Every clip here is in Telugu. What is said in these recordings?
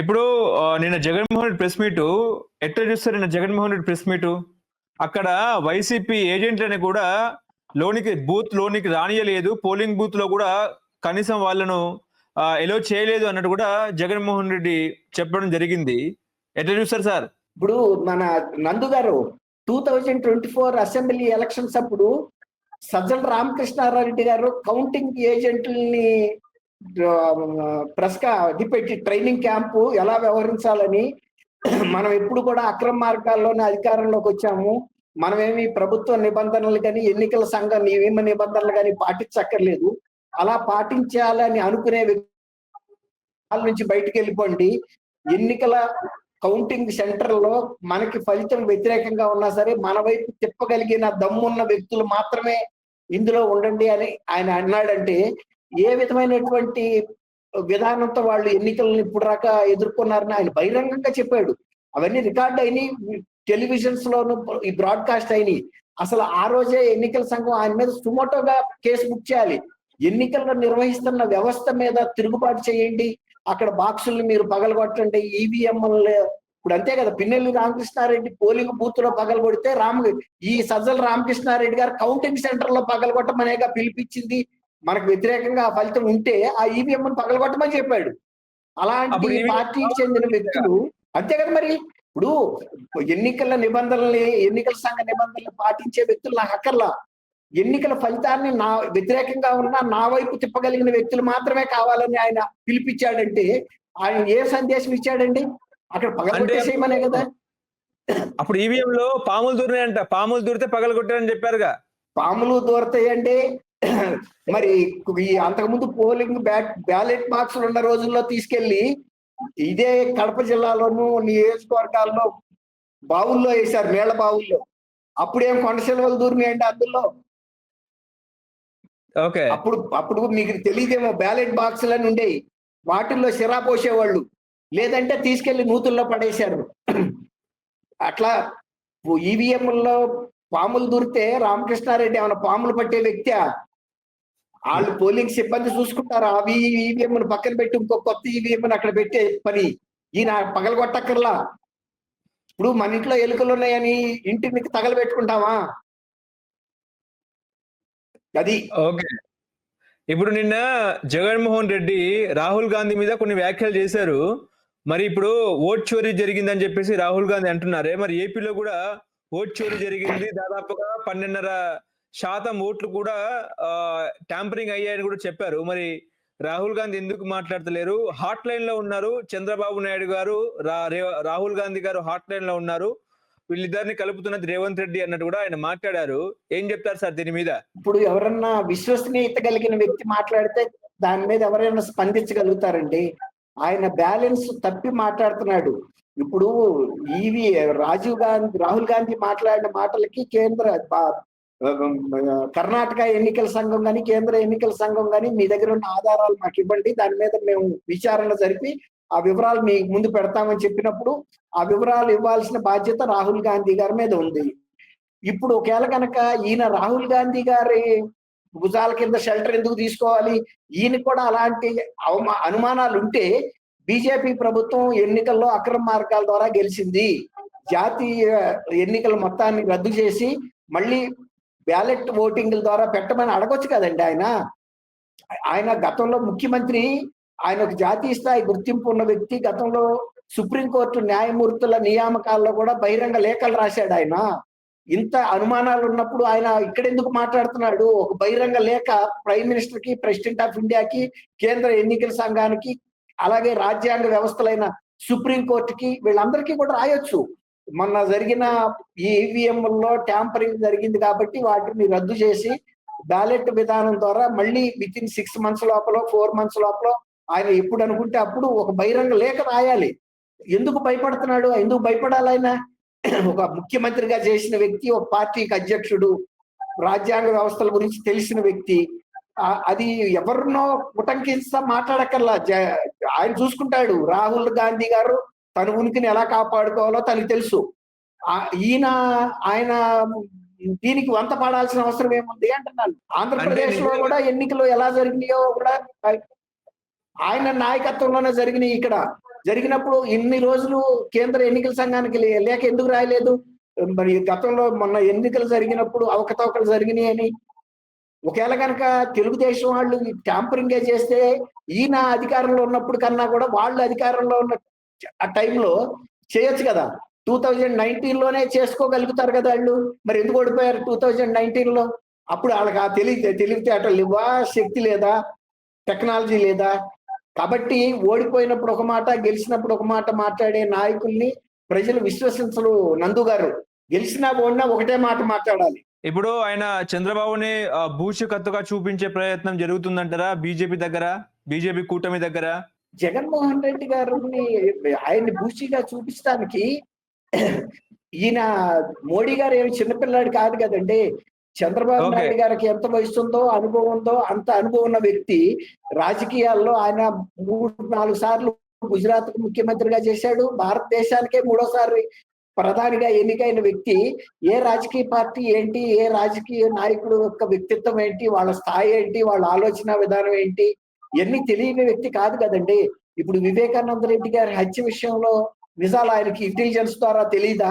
ఇప్పుడు నిన్న జగన్మోహన్ రెడ్డి ప్రెస్ మీటు ఎట్లా చూస్తారు? నిన్న జగన్మోహన్ రెడ్డి ప్రెస్ మీటు అక్కడ వైసీపీ ఏజెంట్లని కూడా లోనికి రానియలేదు. పోలింగ్ బూత్ లో కూడా కనీసం వాళ్ళను ఎలో చేయలేదు అన్నట్టు కూడా జగన్మోహన్ రెడ్డి చెప్పడం జరిగింది. ఎట్లా చూస్తారు సార్? ఇప్పుడు మన నందు గారు 2024 అసెంబ్లీ ఎలక్షన్స్ అప్పుడు సజ్జల రామకృష్ణారెడ్డి గారు కౌంటింగ్ ఏజెంట్లని ప్రెస్ పెట్టి ట్రైనింగ్ క్యాంపు ఎలా వ్యవహరించాలని, మనం ఎప్పుడు కూడా అక్రమ మార్గాల్లోనే అధికారంలోకి వచ్చాము, మనమేమి ప్రభుత్వ నిబంధనలు కానీ ఎన్నికల సంఘం నియమ నిబంధనలు కానీ పాటించక్కర్లేదు, అలా పాటించాలని అనుకునే వాళ్ళ నుంచి బయటకు వెళ్ళిపోండి, ఎన్నికల కౌంటింగ్ సెంటర్ లో మనకి ఫలితం వ్యతిరేకంగా ఉన్నా సరే మన వైపు తిప్పగలిగిన దమ్మున్న వ్యక్తులు మాత్రమే ఇందులో ఉండండి అని ఆయన అన్నాడంటే ఏ విధమైనటువంటి విధానంతో వాళ్ళు ఎన్నికలను ఇప్పుడు దాకా ఎదుర్కొన్నారని ఆయన బహిరంగంగా చెప్పాడు. అవన్నీ రికార్డ్ అయినాయి, టెలివిజన్స్ లోను ఈ బ్రాడ్కాస్ట్ అయినాయి. అసలు ఆ రోజే ఎన్నికల సంఘం ఆయన మీద సుమోటోగా కేసు బుక్ చేయాలి. ఎన్నికలను నిర్వహిస్తున్న వ్యవస్థ మీద తిరుగుబాటు చేయండి, అక్కడ బాక్సుల్ని మీరు పగలగొట్టండి, ఈవీఎంలు ఇప్పుడు అంతే కదా. పిన్నెల్లి రామకృష్ణారెడ్డి పోలింగ్ బూత్ లో పగలగొడితే ఈ సజ్జల రామకృష్ణారెడ్డి గారు కౌంటింగ్ సెంటర్ లో పగలగొట్టమనేగా పిలిపించింది. మనకు వ్యతిరేకంగా ఆ ఫలితం ఉంటే ఆ ఈవీఎం పగలగొట్టమని చెప్పాడు. అలాంటి పార్టీకి చెందిన వ్యక్తులు అంతే కదా. మరి ఇప్పుడు ఎన్నికల సంఘ నిబంధనలు పాటించే వ్యక్తులు నాకు అక్కర్లా, ఎన్నికల ఫలితాన్ని నా వ్యతిరేకంగా ఉన్న నా వైపు తిప్పగలిగిన వ్యక్తులు మాత్రమే కావాలని ఆయన పిలిపించాడంటే ఆయన ఏ సందేశం ఇచ్చాడండి? అక్కడ పగలగొట్టేసేయమనే కదా. అప్పుడు ఈవీఎం లో పాములు దూరినాయంట, పాములు దూరితే పగలగొట్టారని చెప్పారుగా. పాములు దూరతాయంటే మరి అంతకుముందు పోలింగ్ బ్యాలెట్ బాక్సులు ఉన్న రోజుల్లో తీసుకెళ్లి ఇదే కడప జిల్లాలోను నియోజకవర్గాల్లో బావుల్లో వేశారు, నీళ్ల బావుల్లో. అప్పుడేం కొండ సెలవులు దూరినాయండి అందులో. అప్పుడు మీకు తెలియదేమో, బ్యాలెట్ బాక్సులని ఉండేవి, వాటిల్లో సిరా పోసేవాళ్ళు, లేదంటే తీసుకెళ్లి నూతుల్లో పడేశారు. అట్లా ఈవీఎంలో పాములు దూరితే రామకృష్ణారెడ్డి ఏమైనా పాములు పట్టే వ్యక్తి? వాళ్ళు పోలింగ్ సిబ్బంది చూసుకుంటారు. అవి ఈవీఎం పక్కన పెట్టి ఇంకో కొత్త ఈవీఎం అక్కడ పెట్టే పని ఈయన పగలగొట్టక్కర్లా. ఇప్పుడు మన ఇంట్లో ఎలుకలు ఉన్నాయని ఇంటిని తగలబెట్టుకుంటావా? అది ఓకే. ఇప్పుడు నిన్న జగన్మోహన్ రెడ్డి రాహుల్ గాంధీ మీద కొన్ని వ్యాఖ్యలు చేశారు. మరి ఇప్పుడు ఓట్ చోరీ జరిగిందని చెప్పేసి రాహుల్ గాంధీ అంటున్నారే, మరి ఏపీలో కూడా ఓట్ చోరీ జరిగింది, దాదాపుగా 12.5% ఓట్లు కూడా ట్యాంపరింగ్ అయ్యాయని కూడా చెప్పారు. మరి రాహుల్ గాంధీ ఎందుకు మాట్లాడతలేరు? హాట్ లైన్ లో ఉన్నారు చంద్రబాబు నాయుడు గారు, రాహుల్ గాంధీ గారు హాట్ లైన్ లో ఉన్నారు, వీళ్ళిద్దరిని కలుపుతున్నది రేవంత్ రెడ్డి అన్నట్టు కూడా ఆయన మాట్లాడారు. ఏం చెప్తారు సార్ దీని మీద? ఇప్పుడు ఎవరన్నా విశ్వసనీయత కలిగిన వ్యక్తి మాట్లాడితే దాని మీద ఎవరైనా స్పందించగలుగుతారండి. ఆయన బ్యాలెన్స్ తప్పి మాట్లాడుతున్నాడు. ఇప్పుడు రాహుల్ గాంధీ మాట్లాడిన మాటలకి కర్ణాటక ఎన్నికల సంఘం కానీ కేంద్ర ఎన్నికల సంఘం కానీ మీ దగ్గర ఉన్న ఆధారాలు మాకు ఇవ్వండి, దాని మీద మేము విచారణ జరిపి ఆ వివరాలు మీ ముందు పెడతామని చెప్పినప్పుడు ఆ వివరాలు ఇవ్వాల్సిన బాధ్యత రాహుల్ గాంధీ గారి మీద ఉంది. ఇప్పుడు ఒకవేళ కనుక ఈయన రాహుల్ గాంధీ గారి భుజాల కింద షెల్టర్ ఎందుకు తీసుకోవాలి? ఈయన కూడా అలాంటి అనుమానాలు ఉంటే బీజేపీ ప్రభుత్వం ఎన్నికల్లో అక్రమ మార్గాల ద్వారా గెలిచింది, జాతీయ ఎన్నికల మొత్తాన్ని రద్దు చేసి మళ్ళీ బ్యాలెట్ ఓటింగ్ల ద్వారా పెట్టమని అడగొచ్చు కదండి. ఆయన గతంలో ముఖ్యమంత్రి, ఆయన ఒక జాతీయ స్థాయి గుర్తింపు ఉన్న వ్యక్తి. గతంలో సుప్రీంకోర్టు న్యాయమూర్తుల నియామకాల్లో కూడా బహిరంగ లేఖలు రాశాడు ఆయన. ఇంత అనుమానాలు ఉన్నప్పుడు ఆయన ఇక్కడెందుకు మాట్లాడుతున్నాడు? ఒక బహిరంగ లేఖ ప్రైమ్ మినిస్టర్ కి, ప్రెసిడెంట్ ఆఫ్ ఇండియాకి, కేంద్ర ఎన్నికల సంఘానికి, అలాగే రాజ్యాంగ వ్యవస్థలైన సుప్రీంకోర్టుకి, వీళ్ళందరికీ కూడా రాయొచ్చు. మొన్న జరిగిన ఈవీఎంలో ట్యాంపరింగ్ జరిగింది కాబట్టి వాటిని రద్దు చేసి బ్యాలెట్ విధానం ద్వారా మళ్ళీ వితిన్ 6 months లోపల 4 months లోపల ఆయన ఎప్పుడు అనుకుంటే అప్పుడు ఒక బహిరంగ లేఖ రాయాలి. ఎందుకు భయపడుతున్నాడు? ఎందుకు భయపడాలి? ఆయన ఒక ముఖ్యమంత్రిగా చేసిన వ్యక్తి, ఒక పార్టీకి అధ్యక్షుడు, రాజ్యాంగ వ్యవస్థల గురించి తెలిసిన వ్యక్తి. అది ఎవరినో ఉటంకిస్తా మాట్లాడక్కర్లా, ఆయన చూసుకుంటాడు. రాహుల్ గాంధీ గారు తన ఉనికిని ఎలా కాపాడుకోవాలో తనకు తెలుసు. ఆయన దీనికి వంత పడాల్సిన అవసరం ఏముంది అంటున్నాను. ఆంధ్రప్రదేశ్ లో కూడా ఎన్నికలు ఎలా జరిగినాయో కూడా ఆయన నాయకత్వంలోనే జరిగినాయి. ఇక్కడ జరిగినప్పుడు ఇన్ని రోజులు కేంద్ర ఎన్నికల సంఘానికి లేఖ ఎందుకు రాయలేదు? మరి గతంలో మొన్న ఎన్నికలు జరిగినప్పుడు అవకతవకలు జరిగినాయి అని. ఒకవేళ గనక తెలుగుదేశం వాళ్ళు ఈ ట్యాంపరింగే చేస్తే ఈయన అధికారంలో ఉన్నప్పుడు కన్నా కూడా వాళ్ళు అధికారంలో ఉన్న ఆ టైంలో చేయొచ్చు కదా. 2019లోనే చేసుకోగలుగుతారు కదా వాళ్ళు. మరి ఎందుకు ఓడిపోయారు 2019లో? అప్పుడు వాళ్ళకి ఆ తెలివితేటలు లేవా, శక్తి లేదా, టెక్నాలజీ లేదా? కాబట్టి ఓడిపోయినప్పుడు ఒక మాట, గెలిచినప్పుడు ఒక మాట మాట్లాడే నాయకుల్ని ప్రజలు విశ్వసించరు. నందు గారు గెలిచినా ఓడినా ఒకటే మాట మాట్లాడాలి. ఇప్పుడు ఆయన చంద్రబాబుని భూషకత్తుగా చూపించే ప్రయత్నం జరుగుతుందంటారా బీజేపీ కూటమి దగ్గర? జగన్మోహన్ రెడ్డి గారిని ఆయన్ని బూచిగా చూపించడానికి ఈయన మోడీ గారు ఏమి చిన్నపిల్లాడు కాదు కదండి. చంద్రబాబు ఓకే. నాయుడు గారికి ఎంత వయసు ఉందో, అనుభవం ఉందో అంత అనుభవం ఉన్న వ్యక్తి. రాజకీయాల్లో ఆయన 3-4 సార్లు గుజరాత్ ముఖ్యమంత్రిగా చేశాడు. భారతదేశానికే 3వసారి ప్రధానిగా ఎన్నికైన వ్యక్తి. ఏ రాజకీయ పార్టీ ఏంటి, ఏ రాజకీయ నాయకుడు యొక్క వ్యక్తిత్వం ఏంటి, వాళ్ళ స్థాయి ఏంటి, వాళ్ళ ఆలోచన విధానం ఏంటి, ఇవన్నీ తెలియని వ్యక్తి కాదు కదండి. ఇప్పుడు వివేకానంద రెడ్డి గారి హత్య విషయంలో నిజాలు ఆయనకి ఇంటెలిజెన్స్ ద్వారా తెలీదా?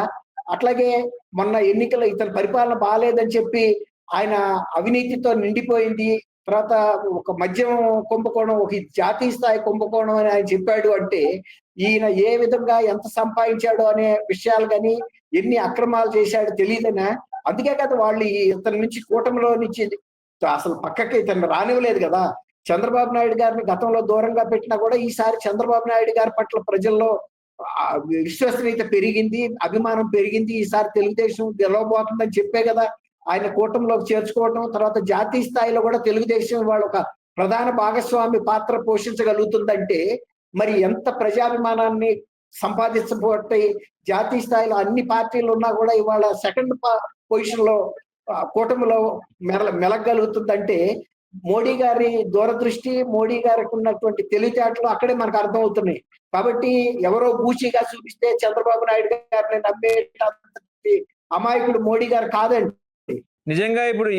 అట్లాగే మొన్న ఎన్నికల ఇతని పరిపాలన బాలేదని చెప్పి ఆయన అవినీతితో నిండిపోయింది. తర్వాత ఒక మద్యం కుంభకోణం, ఒక జాతీయ స్థాయి కుంభకోణం అని ఆయన చెప్పాడు అంటే, ఈయన ఏ విధంగా ఎంత సంపాదించాడు అనే విషయాలు గాని, ఎన్ని అక్రమాలు చేశాడో తెలియదనా? అందుకే కదా వాళ్ళు ఇతని నుంచి కూటమిలో నుంచి అసలు పక్కకి ఇతన్ని రానివ్వలేదు కదా. చంద్రబాబు నాయుడు గారిని గతంలో దూరంగా పెట్టినా కూడా ఈసారి చంద్రబాబు నాయుడు గారి పట్ల ప్రజల్లో విశ్వసనీయత పెరిగింది, అభిమానం పెరిగింది. ఈసారి తెలుగుదేశం గెలవబోతుందని చెప్పే కదా ఆయన కూటమిలోకి చేర్చుకోవడం. తర్వాత జాతీయ స్థాయిలో కూడా తెలుగుదేశం వాళ్ళ ఒక ప్రధాన భాగస్వామి పాత్ర పోషించగలుగుతుందంటే మరి ఎంత ప్రజాభిమానాన్ని సంపాదించబోతే. జాతీయ స్థాయిలో అన్ని పార్టీలు ఉన్నా కూడా ఇవాళ సెకండ్ పొజిషన్ లో కూటమిలో మెలగలుగుతుందంటే మోడీ గారి దూరదృష్టి, మోడీ గారికి ఉన్నటువంటి తెలివితేటలు అక్కడే మనకు అర్థమవుతున్నాయి. కాబట్టి ఎవరో బూచిగా చూపిస్తే చంద్రబాబు నాయుడు గారిని నమ్మేటంతటి అమాయకుడు మోడీ గారు కాదండి. నిజంగా ఇప్పుడు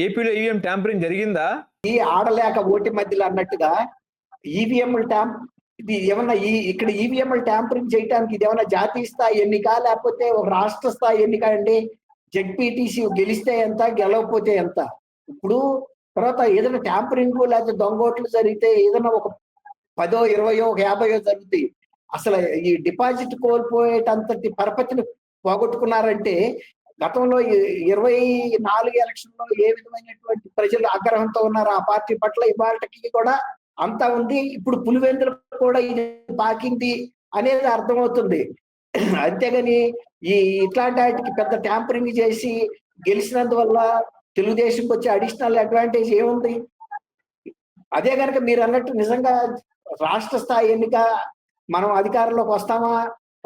ఏపీలో ఈవీఎం ట్యాంపరింగ్ జరిగిందా? ఈ ఆడలేక ఓటి మధ్యలో అన్నట్టుగా ఈవీఎంలు ఇది ఏమన్నా ఇక్కడ ఈవీఎంలు ట్యాంపరింగ్ చేయడానికి ఇది ఏమన్నా జాతీయ స్థాయి ఎన్నిక, లేకపోతే ఒక రాష్ట్ర స్థాయి ఎన్నిక అండి? జెడ్పీటీసీ గెలిస్తే ఎంత, గెలవకపోతే ఎంత? ఇప్పుడు తర్వాత ఏదైనా ట్యాంపరింగ్ లేకపోతే దొంగోట్లు జరిగితే ఏదైనా ఒక 10, 20, ఒక 50 జరుగుతాయి. అసలు ఈ డిపాజిట్ కోల్పోయేటంతటి పరపతిని పోగొట్టుకున్నారంటే గతంలో 24 ఎలక్షన్లో ఏ విధమైనటువంటి ప్రజలు ఆగ్రహంతో ఉన్నారు ఆ పార్టీ పట్ల, ఇవాళకి కూడా అంతా ఉంది. ఇప్పుడు పులివెందులు కూడా ఇది పాకింది అనేది అర్థమవుతుంది. అంతేగాని ఇట్లాంటి వాటికి పెద్ద ట్యాంపరింగ్ చేసి గెలిచినందువల్ల తెలుగుదేశంకి వచ్చే అడిషనల్ అడ్వాంటేజ్ ఏముంది? అదే కనుక మీరు అన్నట్టు నిజంగా రాష్ట్ర స్థాయి ఎన్నిక మనం అధికారంలోకి వస్తామా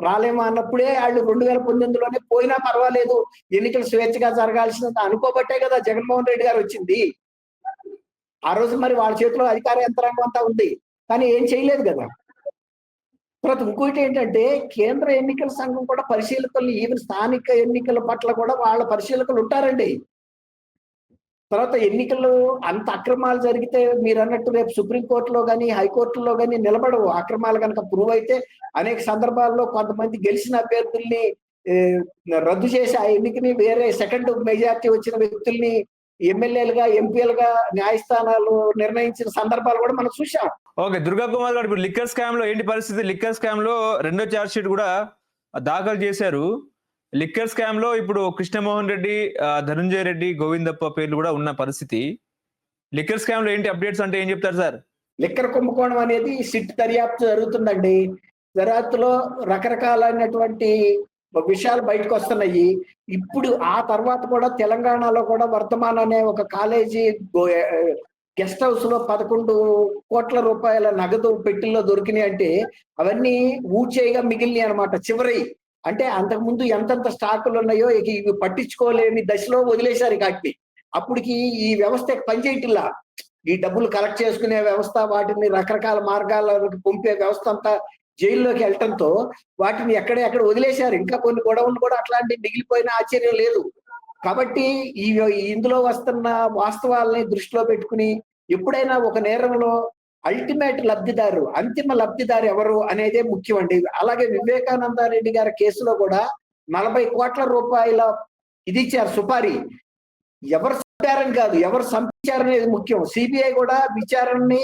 రాలేమా అన్నప్పుడే వాళ్ళు 2019లోనే పోయినా పర్వాలేదు, ఎన్నికలు స్వేచ్ఛగా జరగాల్సినంత అనుకోబట్టే కదా జగన్మోహన్ రెడ్డి గారు వచ్చింది. ఆ రోజు మరి వాళ్ళ చేతిలో అధికార యంత్రాంగం అంతా ఉంది, కానీ ఏం చేయలేదు కదా. తర్వాత ఇంకోటి ఏంటంటే కేంద్ర ఎన్నికల సంఘం కూడా పరిశీలకులు, ఈవెన్ స్థానిక ఎన్నికల పట్ల కూడా వాళ్ళ పరిశీలకులు ఉంటారండి. తర్వాత ఎన్నికల్లో అంత అక్రమాలు జరిగితే మీరు అన్నట్టు రేపు సుప్రీంకోర్టులో కానీ హైకోర్టులో కానీ నిలబడవు. అక్రమాలు కనుక ప్రూవ్ అయితే అనేక సందర్భాల్లో కొంతమంది గెలిచిన అభ్యర్థుల్ని రద్దు చేసి ఆ ఎన్నికని వేరే సెకండ్ మెజార్టీ వచ్చిన వ్యక్తుల్ని ఎమ్మెల్యేలుగా, ఎంపీలుగా న్యాయస్థానాలు నిర్ణయించిన సందర్భాలు కూడా మనం చూసాం. ఓకే, దుర్గా కుమార్ గారు ఇప్పుడు లిక్కర్ స్కామ్ లో ఏంటి పరిస్థితి? లిక్కర్ స్కామ్ లో 2వ ఛార్జ్ షీట్ కూడా దాఖలు చేశారు. లిక్కర్ స్కామ్ లో ఇప్పుడు కృష్ణమోహన్ రెడ్డి, ధనుంజయ రెడ్డి, గోవిందప్ప పేర్లు కూడా ఉన్న పరిస్థితి. లిక్కర్ స్కామ్ లో ఏంటి అప్డేట్స్ అంటే ఏం చెప్తారు సార్? లిక్కర్ కుంభకోణం అనేది సిట్ దర్యాప్తు జరుగుతుందండి. దర్యాప్తులో రకరకాలైనటువంటి విషయాలు బయటకు వస్తున్నాయి. ఇప్పుడు ఆ తర్వాత కూడా తెలంగాణలో కూడా వర్ధమాన్ అనే ఒక కాలేజీ గెస్ట్ హౌస్ లో 11 కోట్ల రూపాయల నగదు పెట్టిల్లో దొరికినాయి అంటే అవన్నీ ఊడ్చేయగా మిగిలినాయి అనమాట. చివరి అంటే అంతకుముందు ఎంతెంత స్టాకులు ఉన్నాయో ఇవి పట్టించుకోలేని దశలో వదిలేశారు వాటిని. అప్పటికి ఈ వ్యవస్థ పనిచేయటిల్లా. ఈ డబ్బులు కలెక్ట్ చేసుకునే వ్యవస్థ, వాటిని రకరకాల మార్గాలకు పంపే వ్యవస్థ అంతా జైల్లోకి వెళ్ళటంతో వాటిని ఎక్కడ వదిలేశారు. ఇంకా కొన్ని గొడవలు కూడా అట్లాంటివి మిగిలిపోయిన ఆశ్చర్యం లేదు. కాబట్టి ఇందులో వస్తున్న వాస్తవాలని దృష్టిలో పెట్టుకుని ఎప్పుడైనా ఒక నేరంలో అల్టిమేట్ లబ్ధిదారు, అంతిమ లబ్ధిదారు ఎవరు అనేదే ముఖ్యం అండి. అలాగే వివేకానంద రెడ్డి గారి కేసులో కూడా 40 కోట్ల రూపాయల ఇది ఇచ్చారు సుపారీ. ఎవరు చంపారని కాదు, ఎవరు సంపించారనేది ముఖ్యం. సిబిఐ కూడా విచారణని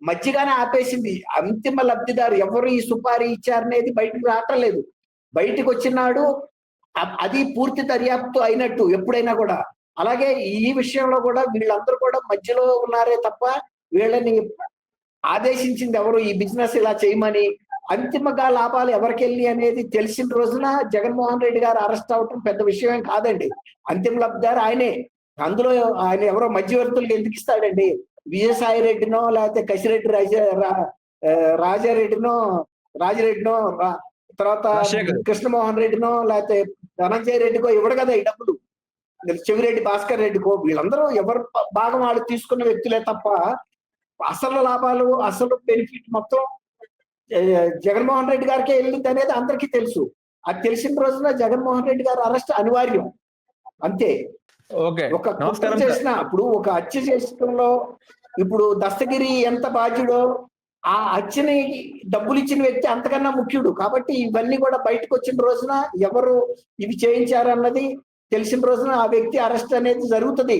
మధ్యగానే ఆపేసింది. అంతిమ లబ్ధిదారు ఎవరు ఈ సుపారీ ఇచ్చారనేది బయటకు రావట్లేదు. బయటకు వచ్చినాడు అది పూర్తి దర్యాప్తు అయినట్టు ఎప్పుడైనా కూడా. అలాగే ఈ విషయంలో కూడా వీళ్ళందరూ కూడా మధ్యలో ఉన్నారే తప్ప వీళ్ళని ఆదేశించింది ఎవరు ఈ బిజినెస్ ఇలా చేయమని, అంతిమగా లాభాలు ఎవరికెళ్ళి అనేది తెలిసిన రోజున జగన్మోహన్ రెడ్డి గారు అరెస్ట్ అవటం పెద్ద విషయం కాదండి. అంతిమ లబ్ధిదారు ఆయనే. అందులో ఆయన ఎవరో మధ్యవర్తులకు ఎందుకు ఇస్తాడండి? విజయసాయి రెడ్డినో లేకపోతే కసిరెడ్డి రాజారెడ్డినో తర్వాత కృష్ణమోహన్ రెడ్డినో లేకపోతే ధనంజయ రెడ్డికో ఇవ్వడు కదా ఈ డబ్బులు. చెవిరెడ్డి భాస్కర్ రెడ్డికో వీళ్ళందరూ ఎవరు భాగం వాళ్ళు తీసుకున్న వ్యక్తులే తప్ప అసలు లాభాలు అసలు బెనిఫిట్ మొత్తం జగన్మోహన్ రెడ్డి గారికే వెళ్ళింది అనేది అందరికీ తెలుసు. అది తెలిసిన రోజున జగన్మోహన్ రెడ్డి గారు అరెస్ట్ అనివార్యం అంతే. ఒక కుట్ర చేసిన ఇప్పుడు ఒక హత్య చేయడంలో ఇప్పుడు దస్తగిరి ఎంత బాధ్యుడో ఆ హత్యని డబ్బులు ఇచ్చిన వ్యక్తి అంతకన్నా ముఖ్యుడు. కాబట్టి ఇవన్నీ కూడా బయటకు వచ్చిన రోజున ఎవరు ఇవి చేయించారన్నది తెలిసిన రోజున ఆ వ్యక్తి అరెస్ట్ అనేది జరుగుతుంది.